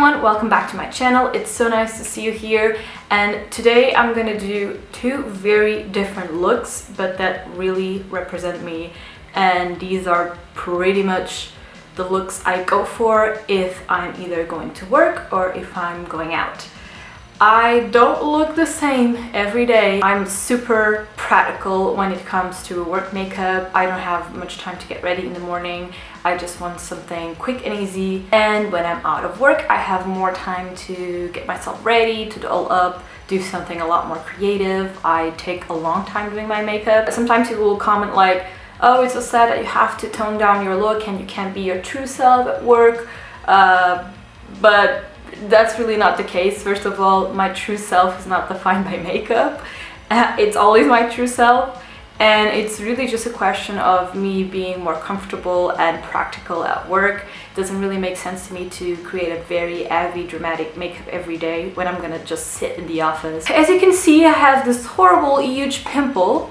everyone, welcome back to my channel. It's so nice to see you here, and today I'm gonna do two very different looks but that really represent me, and these are pretty much the looks I go for if I'm either going to work or if I'm going out. I don't look the same every day. I'm super practical when it comes to work makeup. I don't have much time to get ready in the morning. I just want something quick and easy. And when I'm out of work, I have more time to get myself ready, to doll up, do something a lot more creative. I take a long time doing my makeup. Sometimes people will comment like, oh, it's so sad that you have to tone down your look and you can't be your true self at work. But that's really not the case. First of all, my true self is not defined by makeup. It's always my true self, and it's really just a question of me being more comfortable and practical at work. It doesn't really make sense to me to create a very heavy dramatic makeup every day when I'm gonna just sit in the office. As you can see, I have this horrible huge pimple.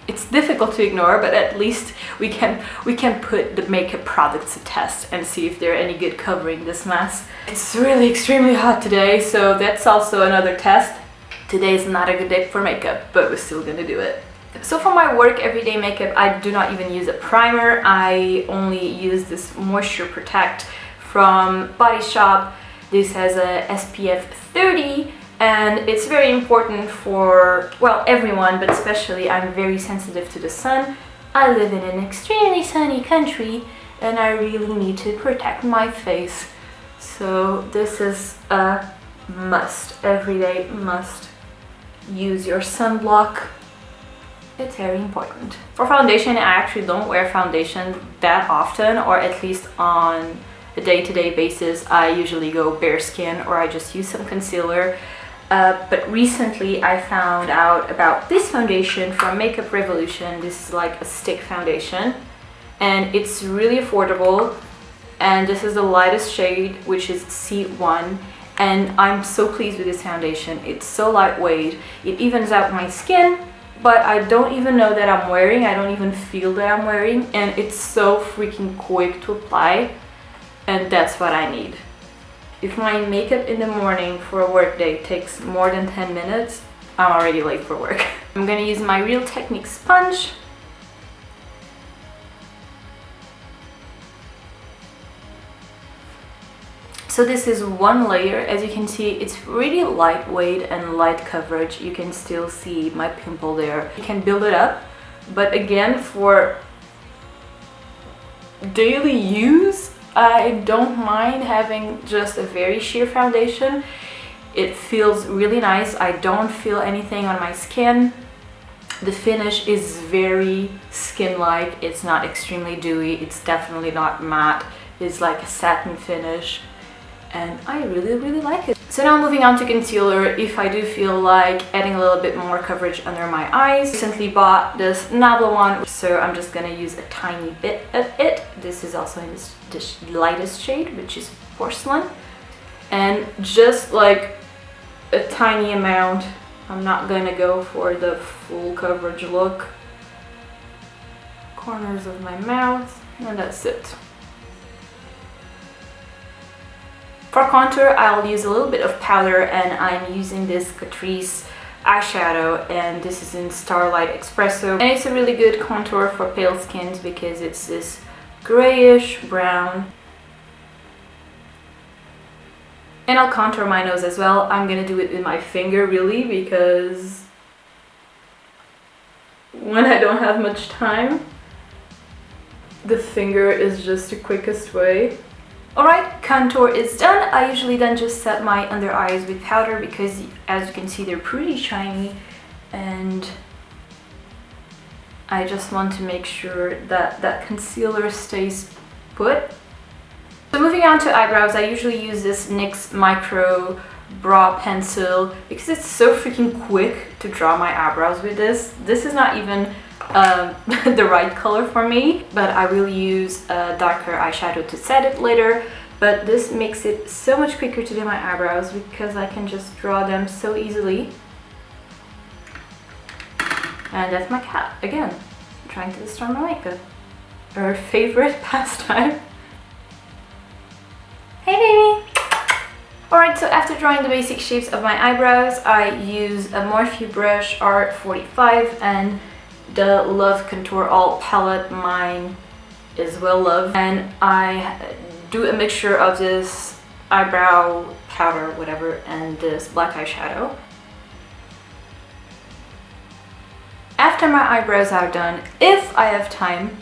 It's difficult to ignore, but at least we can put the makeup products to test and see if they're any good covering this mess. It's really extremely hot today, so that's also another test. Today is not a good day for makeup, but we're still gonna do it. So for my work everyday makeup, I do not even use a primer. I only use this Moisture Protect from Body Shop. This has a SPF 30. And it's very important for, well, everyone, but especially I'm very sensitive to the sun. I live in an extremely sunny country and I really need to protect my face. So this is a must, everyday must. Use your sunblock. It's very important. For foundation, I actually don't wear foundation that often, or at least on a day-to-day basis. I usually go bare skin or I just use some concealer. But recently I found out about this foundation from Makeup Revolution. This is like a stick foundation and it's really affordable, and this is the lightest shade, which is C1, and I'm so pleased with this foundation. It's so lightweight, it evens out my skin, but I don't even know that I'm wearing, I don't even feel that I'm wearing, and it's so freaking quick to apply, and that's what I need. If my makeup in the morning for a work day takes more than 10 minutes, I'm already late for work. I'm gonna use my Real Technique sponge. So this is one layer. As you can see, it's really lightweight and light coverage. You can still see my pimple there. You can build it up, but again, for daily use, I don't mind having just a very sheer foundation. It feels really nice. I don't feel anything on my skin. The finish is very skin-like. It's not extremely dewy. It's definitely not matte. It's like a satin finish, and I really like it. So now moving on to concealer. If I do feel like adding a little bit more coverage under my eyes, recently bought this Nabla one, so I'm just gonna use a tiny bit of it. This is also in this lightest shade, which is Porcelain, and just like a tiny amount. I'm not gonna go for the full coverage look. Corners of my mouth, and that's it. For contour, I'll use a little bit of powder, and I'm using this Catrice eyeshadow, and this is in Starlight Expresso, and it's a really good contour for pale skins because it's this grayish brown. And I'll contour my nose as well. I'm gonna do it with my finger really, because when I don't have much time, the finger is just the quickest way. Alright, contour is done. I usually then just set my under eyes with powder because, as you can see, they're pretty shiny, and I just want to make sure that that concealer stays put. So moving on to eyebrows, I usually use this NYX Micro Brow Pencil because it's so freaking quick to draw my eyebrows with this. This is not even the right color for me, but I will use a darker eyeshadow to set it later. But this makes it so much quicker to do my eyebrows because I can just draw them so easily. And that's my cat again, trying to destroy my makeup. Her favorite pastime. Hey baby! Alright, so after drawing the basic shapes of my eyebrows, I use a Morphe brush R45 and the Love Contour All palette. Mine is well loved, and I do a mixture of this eyebrow powder, whatever, and this black eyeshadow. After my eyebrows are done, if I have time,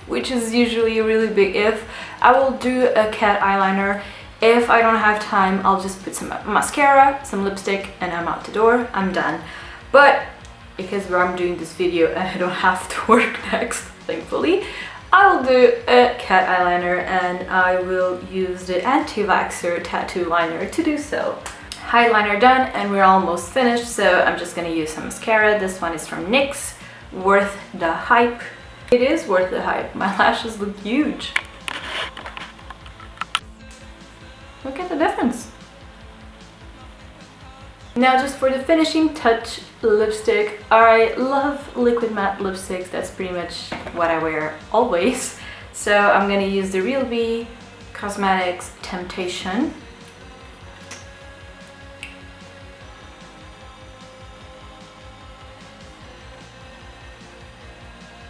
which is usually a really big if, I will do a cat eyeliner. If I don't have time, I'll just put some mascara, some lipstick, and I'm out the door. I'm done. But because I'm doing this video and I don't have to work next, thankfully, I will do a cat eyeliner, and I will use the Anti-Vaxxer Tattoo Liner to do so. Eyeliner done, and we're almost finished, so I'm just gonna use some mascara. This one is from NYX, worth the hype. It is worth the hype. My lashes look huge. Look at the difference. Now just for the finishing touch, lipstick. I love liquid matte lipsticks. That's pretty much what I wear always. So I'm gonna use the Real B Cosmetics Temptation.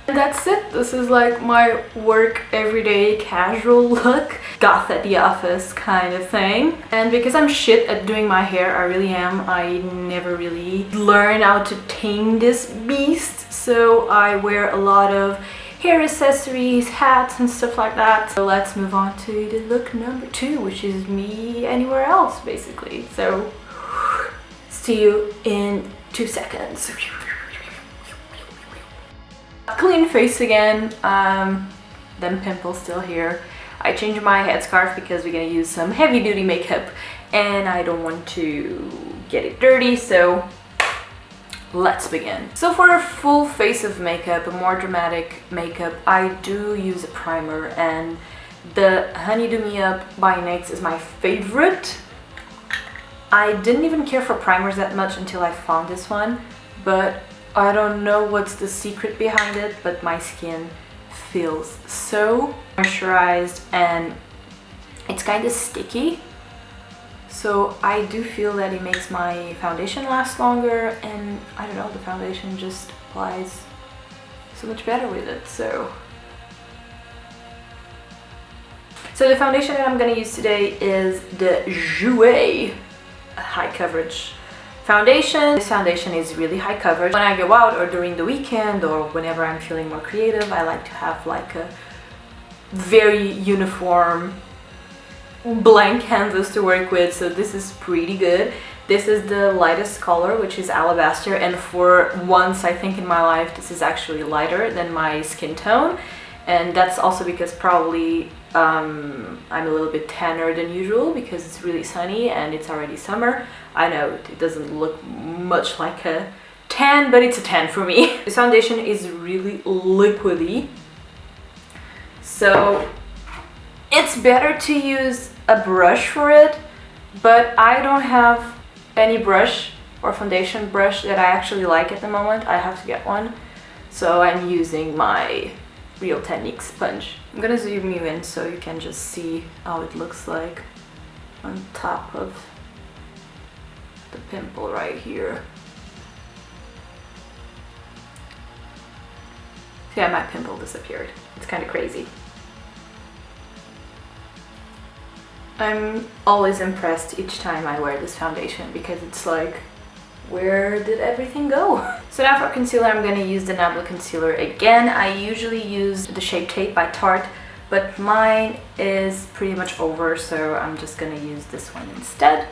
And that's it. This is like my work everyday casual look, goth at the office kind of thing. And because I'm shit at doing my hair, I really am, I never really learned how to tame this beast, so I wear a lot of hair accessories, hats and stuff like that. So let's move on to the look number 2, which is me anywhere else basically. So see you in 2 seconds. Clean face again, them pimples still here. I changed my headscarf because we're gonna use some heavy duty makeup and I don't want to get it dirty, so let's begin. So for a full face of makeup, a more dramatic makeup, I do use a primer, and the Honey Do Me Up by NYX is my favorite. I didn't even care for primers that much until I found this one, but I don't know what's the secret behind it, but my skin feels so moisturized and it's kind of sticky. So I do feel that it makes my foundation last longer, and I don't know, the foundation just applies so much better with it. So the foundation that I'm going to use today is the Jouer high coverage foundation. This foundation is really high coverage. When I go out or during the weekend or whenever I'm feeling more creative, I like to have like a very uniform blank canvas to work with, so this is pretty good. This is the lightest color, which is Alabaster, and for once I think in my life this is actually lighter than my skin tone, and that's also because probably I'm a little bit tanner than usual because it's really sunny and it's already summer. I know it doesn't look much like a tan, but it's a tan for me. This foundation is really liquidy, so it's better to use a brush for it, but I don't have any brush or foundation brush that I actually like at the moment. I have to get one, so I'm using my Real Technique sponge. I'm gonna zoom you in so you can just see how it looks like on top of the pimple right here. Yeah, my pimple disappeared. It's kind of crazy. I'm always impressed each time I wear this foundation because it's like, where did everything go? So now for concealer, I'm going to use the Nabla Concealer again. I usually use the Shape Tape by Tarte, but mine is pretty much over, so I'm just going to use this one instead.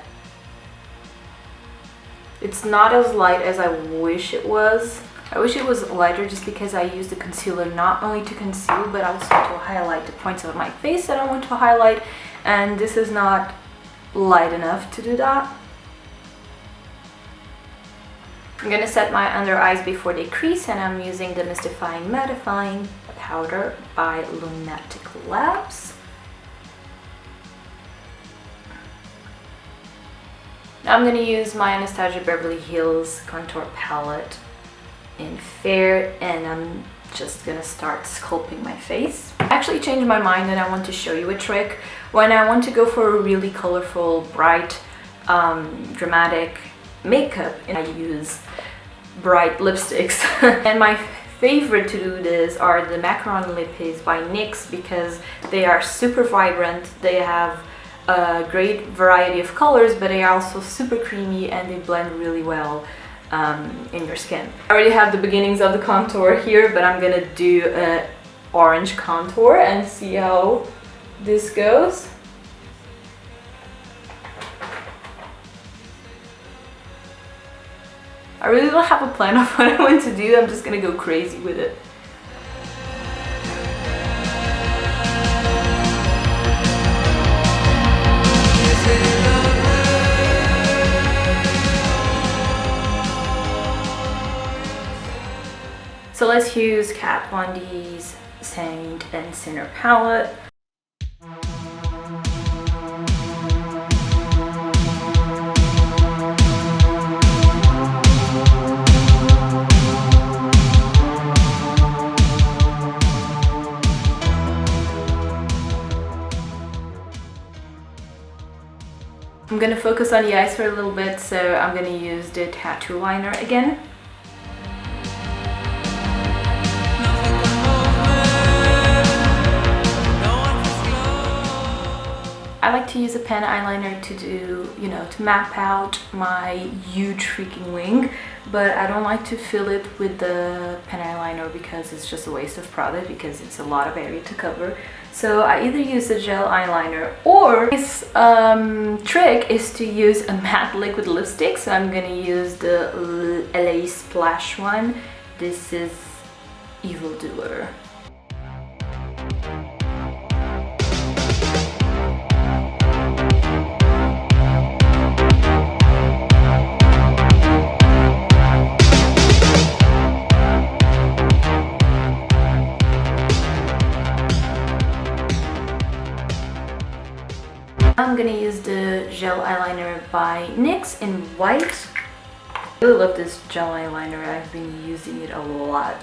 It's not as light as I wish it was. I wish it was lighter just because I use the concealer not only to conceal but also to highlight the points of my face that I want to highlight, and this is not light enough to do that. I'm gonna set my under eyes before they crease, and I'm using the Mystifying Mattifying Powder by Lunatick Labs. Now I'm gonna use my Anastasia Beverly Hills Contour Palette in fair, and I'm just gonna start sculpting my face. I actually changed my mind and I want to show you a trick. When I want to go for a really colorful, bright, dramatic makeup, and I use bright lipsticks. And my favorite to do this are the Macaron Lippies by NYX, because they are super vibrant, they have a great variety of colors, but they are also super creamy and they blend really well in your skin. I already have the beginnings of the contour here, but I'm gonna do an orange contour and see how this goes. I really don't have a plan of what I want to do, I'm just gonna go crazy with it. So let's use Kat Von D's Saint&sinner palette. I'm gonna focus on the eyes for a little bit, so I'm gonna use the tattoo liner again. I like to use a pen eyeliner to do, you know, to map out my huge freaking wing, but I don't like to fill it with the pen eyeliner because it's just a waste of product, because it's a lot of area to cover. So I either use a gel eyeliner, or this trick is to use a matte liquid lipstick. So I'm gonna use the LAsplash one. This is Doer. I'm gonna use the gel eyeliner by NYX in white. I really love this gel eyeliner, I've been using it a lot.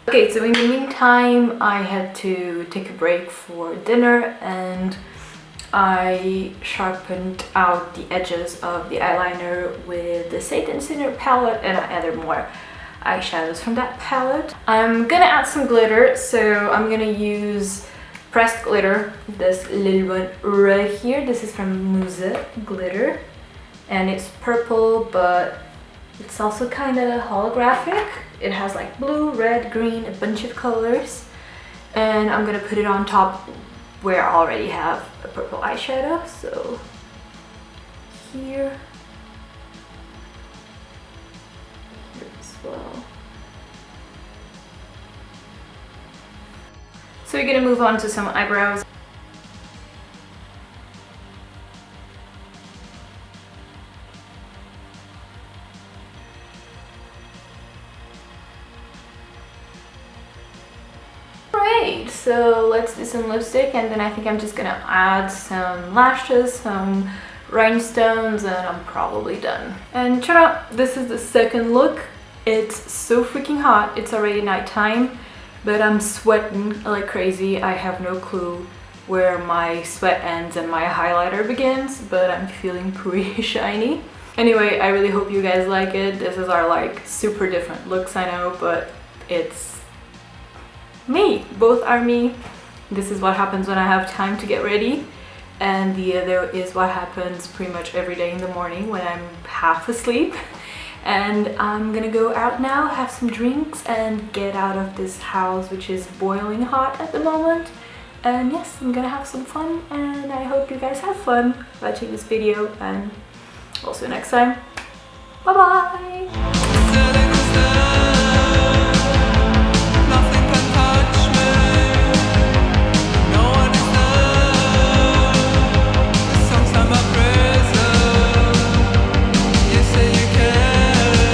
Okay, so in the meantime, I had to take a break for dinner, and I sharpened out the edges of the eyeliner with the Saint&sinner palette, and I added more eyeshadows from that palette. I'm gonna add some glitter, so I'm gonna use pressed glitter, this little one right here. This is from MUSA glitter, and it's purple, but it's also kind of holographic. It has like blue, red, green, a bunch of colors, and I'm gonna put it on top where I already have a purple eyeshadow, so here as well. So we're gonna move on to some eyebrows. So let's do some lipstick, and then I think I'm just gonna add some lashes, some rhinestones, and I'm probably done. And ta-da! This is the second look. It's so freaking hot. It's already nighttime, but I'm sweating like crazy. I have no clue where my sweat ends and my highlighter begins, but I'm feeling pretty shiny. Anyway, I really hope you guys like it. This is our like super different looks, I know, but it's me. Both are me. This is what happens when I have time to get ready, and the other is what happens pretty much every day in the morning when I'm half asleep. And I'm gonna go out now, have some drinks, and get out of this house, which is boiling hot at the moment. And yes, I'm gonna have some fun, and I hope you guys have fun watching this video, and I'll see you next time. Bye bye!